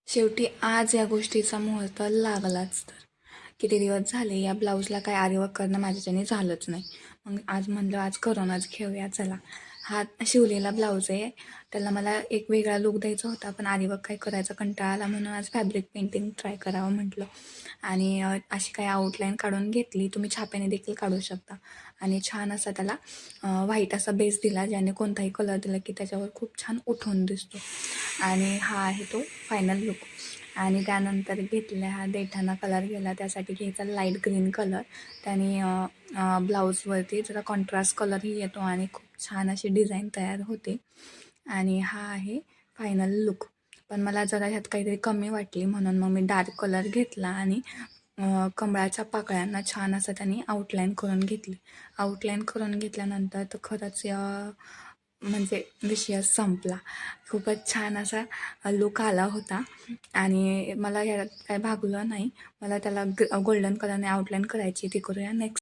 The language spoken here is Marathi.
शेवटी आज या गोष्टीचा मुहूर्त लागलाच तर. किती दिवस झाले या ब्लाऊजला काय आरीवर्क करणं माझ्याच्याने झालंच नाही. मग आज म्हणलं आज करूनच घेऊया चला. हा शिवलेला ब्लाऊज आहे. त्याला मला एक वेगळा लूक द्यायचा होता, पण आरीवर्क काय करायचा कंटाळा आला म्हणून आज फॅब्रिक पेंटिंग ट्राय करावं म्हटलं. आणि अशी काय आउटलाईन काढून घेतली. तुम्ही छाप्याने देखील काढू शकता. आणि छान असा त्याला व्हाईट असा बेस दिला, ज्याने कोणताही कलर दिला की त्याच्यावर खूप छान उठून दिसतो. आणि हा आहे तो फायनल लुक. आणि त्यानंतर घेतला हा देठाना कलर गेला, त्यासाठी घ्यायचा लाईट ग्रीन कलर. त्याने ब्लाऊजवरती जरा कॉन्ट्रास्ट कलरही येतो आणि खूप छान अशी डिझाईन तयार होते. आणि हा आहे फायनल लुक. पण मला जरा ह्यात काहीतरी कमी वाटली, म्हणून मग मी डार्क कलर घेतला आणि कमळाच्या पाकळ्यांना छान असं त्यांनी आउटलाईन करून घेतली. आउटलाईन करून घेतल्यानंतर तर खरंच म्हणजे विषय संपला. खूपच छान असा लूक आला होता. आणि मला ह्यात काय भागलं नाही. मला त्याला गोल्डन कलरने आउटलाईन करायची, ती करूया नेक्स्ट.